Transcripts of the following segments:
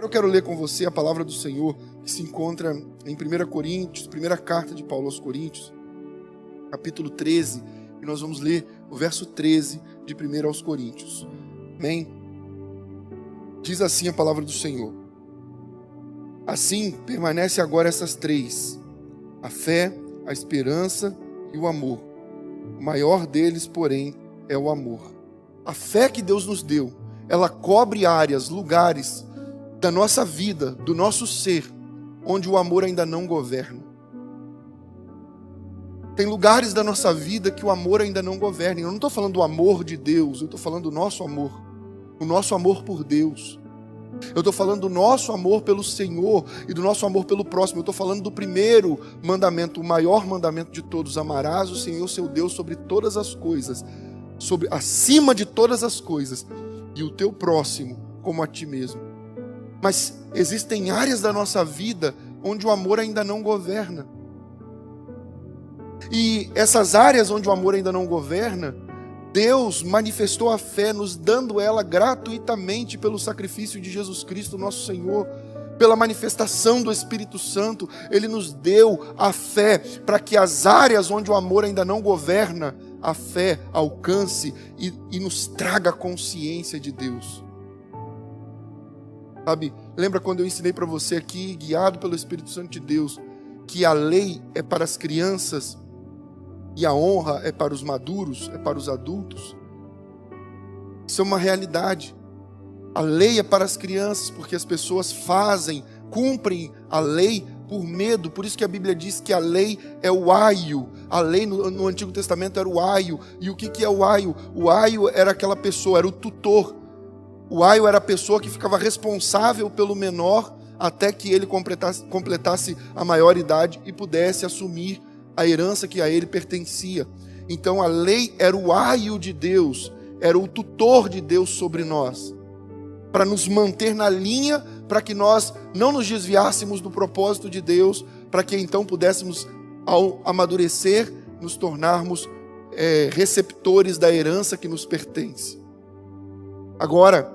Eu quero ler com você a palavra do Senhor que se encontra em 1 Coríntios, primeira carta de Paulo aos Coríntios, capítulo 13, e nós vamos ler o verso 13 de 1 aos Coríntios. Amém? Diz assim a palavra do Senhor: assim permanece agora essas três: a fé, a esperança e o amor. O maior deles, porém, é o amor. A fé que Deus nos deu, ela cobre áreas, lugares da nossa vida, do nosso ser, onde o amor ainda não governa. Tem lugares da nossa vida que o amor ainda não governa. Eu não estou falando do amor de Deus, eu estou falando do nosso amor. O nosso amor por Deus. Eu estou falando do nosso amor pelo Senhor e do nosso amor pelo próximo. Eu estou falando do primeiro mandamento, o maior mandamento de todos: amarás o Senhor seu Deus sobre todas as coisas, acima de todas as coisas, e o teu próximo como a ti mesmo. Mas existem áreas da nossa vida onde o amor ainda não governa. E essas áreas onde o amor ainda não governa, Deus manifestou a fé, nos dando ela gratuitamente pelo sacrifício de Jesus Cristo, nosso Senhor, pela manifestação do Espírito Santo. Ele nos deu a fé para que as áreas onde o amor ainda não governa, a fé alcance e nos traga consciência de Deus. Sabe, lembra quando eu ensinei para você aqui, guiado pelo Espírito Santo de Deus, que a lei é para as crianças e a honra é para os maduros, é para os adultos? Isso é uma realidade. A lei é para as crianças, porque as pessoas cumprem a lei por medo. Por isso que a Bíblia diz que a lei é o aio. A lei no Antigo Testamento era o aio. E o que é o aio? O aio era aquela pessoa, era o tutor. O aio era a pessoa que ficava responsável pelo menor até que ele completasse a maioridade e pudesse assumir a herança que a ele pertencia. Então a lei era o aio de Deus, era o tutor de Deus sobre nós, para nos manter na linha, para que nós não nos desviássemos do propósito de Deus, para que então pudéssemos, ao amadurecer, nos tornarmos receptores da herança que nos pertence. Agora,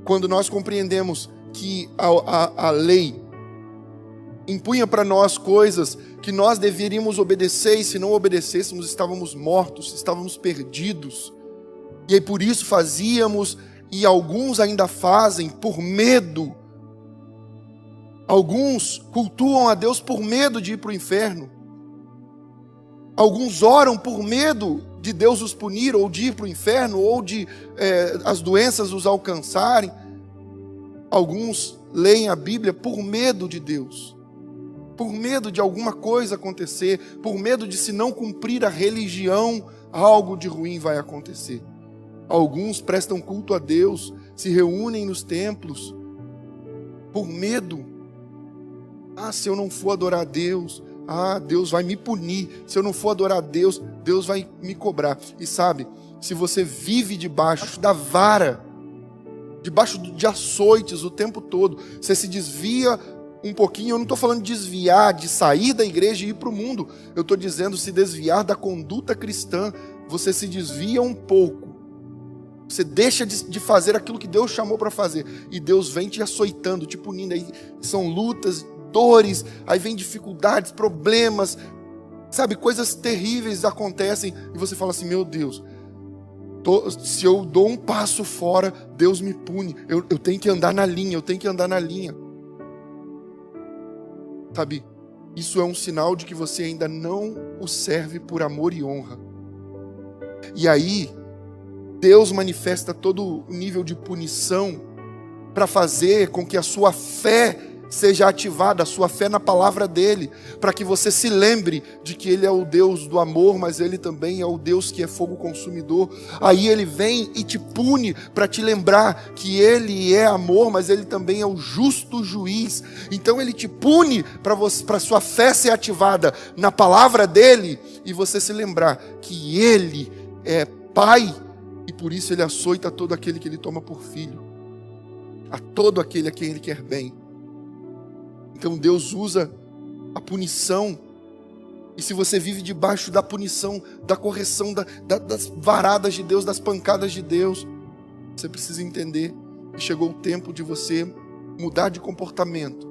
quando nós compreendemos que a lei impunha para nós coisas que nós deveríamos obedecer, e se não obedecêssemos estávamos mortos, estávamos perdidos, e aí por isso fazíamos, e alguns ainda fazem por medo. Alguns cultuam a Deus por medo de ir para o inferno. Alguns oram por medo de Deus os punir, ou de ir para o inferno, ou de as doenças os alcançarem. Alguns leem a Bíblia por medo de Deus, por medo de alguma coisa acontecer, por medo de, se não cumprir a religião, algo de ruim vai acontecer. Alguns prestam culto a Deus, se reúnem nos templos por medo. Se eu não for adorar a Deus, Deus vai me punir. Se eu não for adorar a Deus, Deus vai me cobrar. E sabe, se você vive debaixo da vara, debaixo de açoites o tempo todo, você se desvia um pouquinho. Eu não estou falando de desviar, de sair da igreja e ir para o mundo. Eu estou dizendo se desviar da conduta cristã. Você se desvia um pouco. Você deixa de fazer aquilo que Deus chamou para fazer. E Deus vem te açoitando, te punindo. Aí são lutas, dores, aí vem dificuldades, problemas. Sabe, coisas terríveis acontecem. E você fala assim: meu Deus, se eu dou um passo fora, Deus me pune. Eu tenho que andar na linha, eu tenho que andar na linha. Sabe, isso é um sinal de que você ainda não o serve por amor e honra. E aí, Deus manifesta todo o nível de punição para fazer com que a sua fé seja ativada, a sua fé na palavra dele, para que você se lembre de que ele é o Deus do amor, mas ele também é o Deus que é fogo consumidor. Aí ele vem e te pune para te lembrar que ele é amor, mas ele também é o justo juiz. Então ele te pune para sua fé ser ativada na palavra dele e você se lembrar que ele é pai e por isso ele açoita todo aquele que ele toma por filho, a todo aquele a quem ele quer bem. Então Deus usa a punição. E se você vive debaixo da punição, da correção, das varadas de Deus, das pancadas de Deus, você precisa entender que chegou o tempo de você mudar de comportamento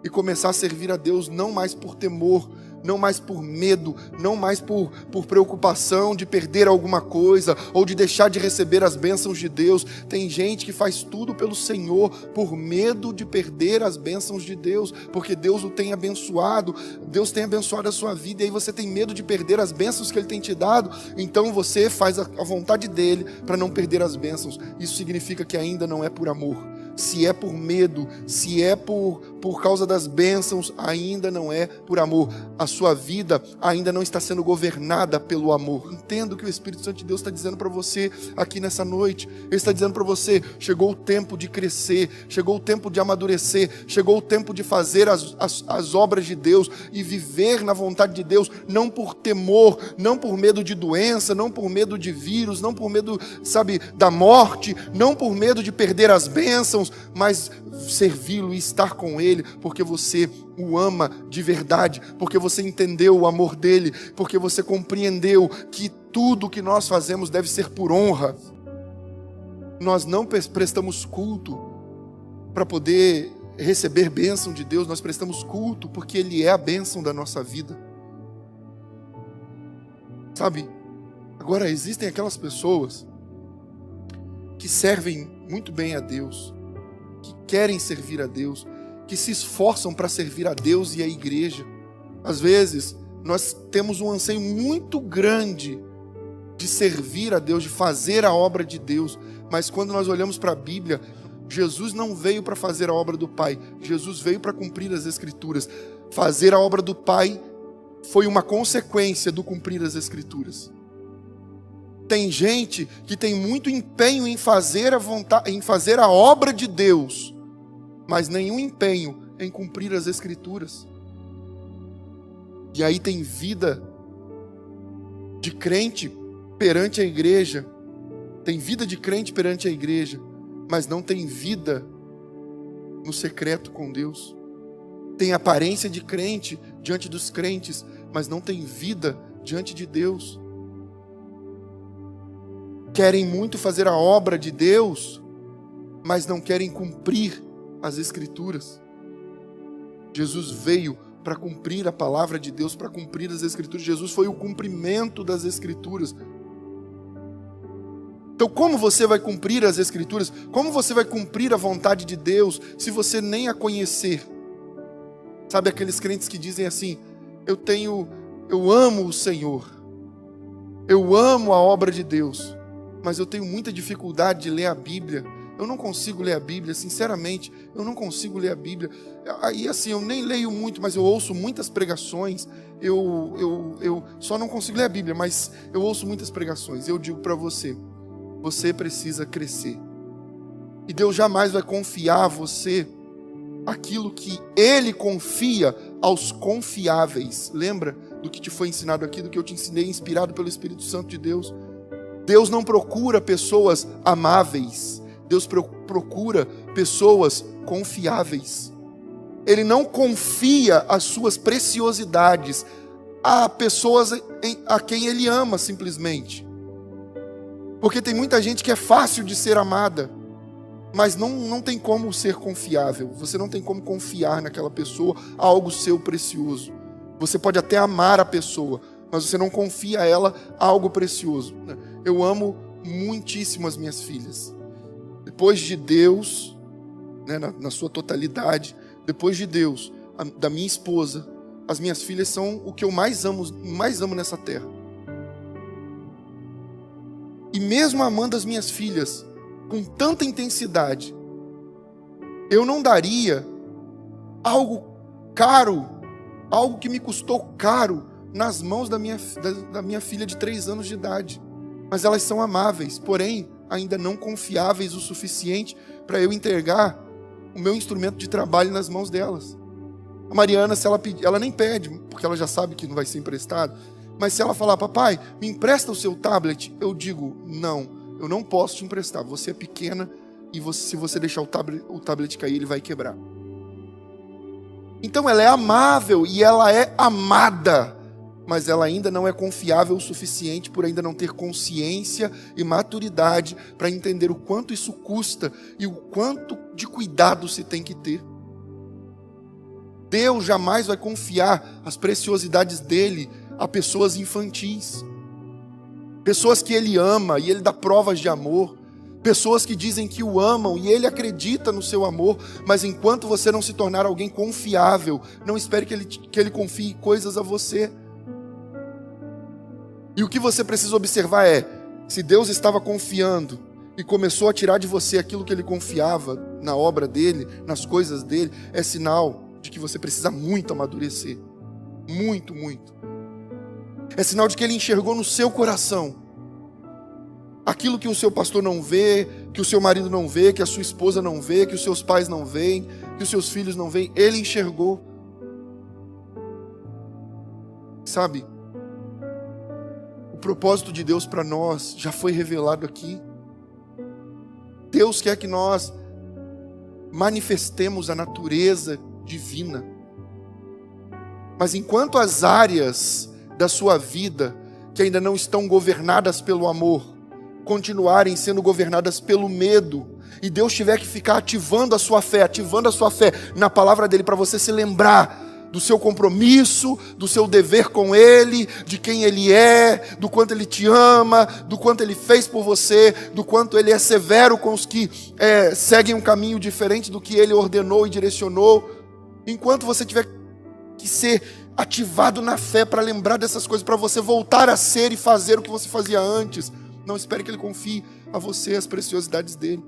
e começar a servir a Deus não mais por temor, não mais por medo, não mais por preocupação de perder alguma coisa ou de deixar de receber as bênçãos de Deus. Tem gente que faz tudo pelo Senhor por medo de perder as bênçãos de Deus, porque Deus o tem abençoado, Deus tem abençoado a sua vida, e aí você tem medo de perder as bênçãos que Ele tem te dado, então você faz a vontade dEle para não perder as bênçãos. Isso significa que ainda não é por amor. Se é por medo, se é por causa das bênçãos, ainda não é por amor. A sua vida ainda não está sendo governada pelo amor. Entenda o que o Espírito Santo de Deus está dizendo para você aqui nessa noite. Ele está dizendo para você: chegou o tempo de crescer, chegou o tempo de amadurecer, chegou o tempo de fazer as obras de Deus e viver na vontade de Deus, não por temor, não por medo de doença, não por medo de vírus, não por medo, da morte, não por medo de perder as bênçãos, mas servi-lo e estar com Ele, porque você o ama de verdade, porque você entendeu o amor dEle, porque você compreendeu que tudo que nós fazemos deve ser por honra. Nós não prestamos culto para poder receber bênção de Deus, nós prestamos culto porque Ele é a bênção da nossa vida. Agora existem aquelas pessoas que servem muito bem a Deus, que querem servir a Deus, que se esforçam para servir a Deus e a igreja. Às vezes, nós temos um anseio muito grande de servir a Deus, de fazer a obra de Deus, mas quando nós olhamos para a Bíblia, Jesus não veio para fazer a obra do Pai, Jesus veio para cumprir as Escrituras. Fazer a obra do Pai foi uma consequência do cumprir as Escrituras. Tem gente que tem muito empenho em fazer a obra de Deus, mas nenhum empenho em cumprir as Escrituras. E aí tem vida de crente perante a igreja, tem vida de crente perante a igreja, mas não tem vida no secreto com Deus. Tem aparência de crente diante dos crentes, mas não tem vida diante de Deus. Querem muito fazer a obra de Deus, mas não querem cumprir as Escrituras. Jesus veio para cumprir a palavra de Deus, para cumprir as Escrituras. Jesus foi o cumprimento das Escrituras. Então, como você vai cumprir as Escrituras? Como você vai cumprir a vontade de Deus se você nem a conhecer? Sabe aqueles crentes que dizem assim: eu amo o Senhor, eu amo a obra de Deus, mas eu tenho muita dificuldade de ler a Bíblia. Eu não consigo ler a Bíblia, sinceramente, eu não consigo ler a Bíblia. Aí assim, eu nem leio muito, mas eu ouço muitas pregações. Eu só não consigo ler a Bíblia, mas eu ouço muitas pregações. Eu digo para você, você precisa crescer. E Deus jamais vai confiar a você aquilo que Ele confia aos confiáveis. Lembra do que te foi ensinado aqui, do que eu te ensinei, inspirado pelo Espírito Santo de Deus? Deus não procura pessoas amáveis. Deus procura pessoas confiáveis. Ele não confia as suas preciosidades a pessoas a quem Ele ama, simplesmente. Porque tem muita gente que é fácil de ser amada, mas não tem como ser confiável. Você não tem como confiar naquela pessoa algo seu precioso. Você pode até amar a pessoa, mas você não confia a ela algo precioso. Eu amo muitíssimo as minhas filhas. Depois de Deus, na sua totalidade, depois de Deus, da minha esposa, as minhas filhas são o que eu mais amo nessa terra. E mesmo amando as minhas filhas com tanta intensidade, eu não daria algo caro, algo que me custou caro, nas mãos da minha filha de 3 anos de idade. Mas elas são amáveis, porém ainda não confiáveis o suficiente para eu entregar o meu instrumento de trabalho nas mãos delas. A Mariana, se ela pedir, ela nem pede, porque ela já sabe que não vai ser emprestado, mas se ela falar: papai, me empresta o seu tablet, eu digo: não, eu não posso te emprestar, você é pequena e se você deixar o tablet cair, ele vai quebrar. Então ela é amável e ela é amada, mas ela ainda não é confiável o suficiente por ainda não ter consciência e maturidade para entender o quanto isso custa e o quanto de cuidado se tem que ter. Deus jamais vai confiar as preciosidades dele a pessoas infantis, pessoas que ele ama e ele dá provas de amor, pessoas que dizem que o amam e ele acredita no seu amor, mas enquanto você não se tornar alguém confiável, não espere que ele confie coisas a você. E o que você precisa observar é, se Deus estava confiando e começou a tirar de você aquilo que ele confiava na obra dele, nas coisas dele, é sinal de que você precisa muito amadurecer. Muito, muito. É sinal de que ele enxergou no seu coração aquilo que o seu pastor não vê, que o seu marido não vê, que a sua esposa não vê, que os seus pais não veem, que os seus filhos não veem. Ele enxergou. Sabe? O propósito de Deus para nós já foi revelado aqui. Deus quer que nós manifestemos a natureza divina. Mas enquanto as áreas da sua vida que ainda não estão governadas pelo amor continuarem sendo governadas pelo medo, e Deus tiver que ficar ativando a sua fé na palavra dele para você se lembrar do seu compromisso, do seu dever com ele, de quem ele é, do quanto ele te ama, do quanto ele fez por você, do quanto ele é severo com os que seguem um caminho diferente do que ele ordenou e direcionou. Enquanto você tiver que ser ativado na fé para lembrar dessas coisas, para você voltar a ser e fazer o que você fazia antes, não espere que ele confie a você as preciosidades dele.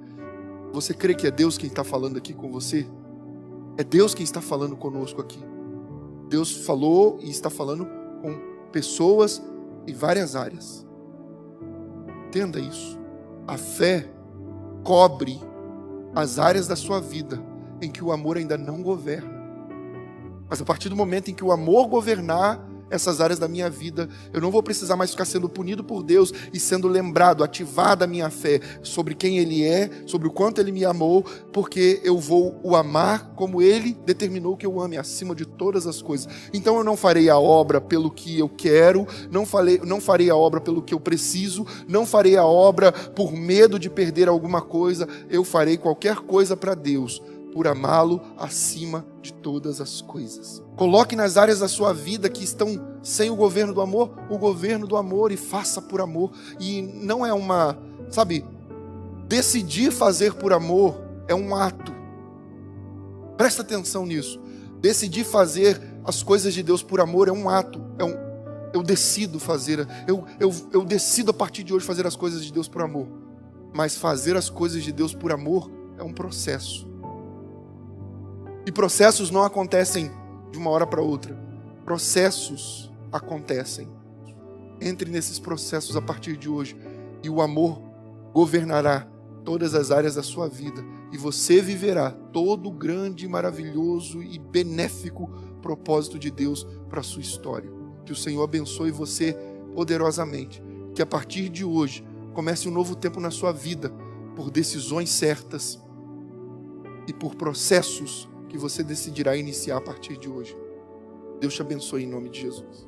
Você crê que é Deus quem está falando aqui com você? É Deus quem está falando conosco aqui. Deus falou e está falando com pessoas em várias áreas. Entenda isso. A fé cobre as áreas da sua vida em que o amor ainda não governa. Mas a partir do momento em que o amor governar essas áreas da minha vida, eu não vou precisar mais ficar sendo punido por Deus e sendo lembrado, ativada a minha fé sobre quem Ele é, sobre o quanto Ele me amou, porque eu vou o amar como Ele determinou que eu ame, acima de todas as coisas. Então eu não farei a obra pelo que eu quero, não farei a obra pelo que eu preciso, não farei a obra por medo de perder alguma coisa, eu farei qualquer coisa para Deus, por amá-lo acima de todas as coisas. Coloque nas áreas da sua vida que estão sem o governo do amor e faça por amor. E não é decidir fazer por amor é um ato. Presta atenção nisso. Decidir fazer as coisas de Deus por amor é um ato. Eu decido fazer, eu decido a partir de hoje fazer as coisas de Deus por amor. Mas fazer as coisas de Deus por amor é um processo. E processos não acontecem de uma hora para outra. Processos acontecem. Entre nesses processos a partir de hoje. E o amor governará todas as áreas da sua vida. E você viverá todo o grande, maravilhoso e benéfico propósito de Deus para a sua história. Que o Senhor abençoe você poderosamente. Que a partir de hoje comece um novo tempo na sua vida. Por decisões certas. E por processos que você decidirá iniciar a partir de hoje. Deus te abençoe em nome de Jesus.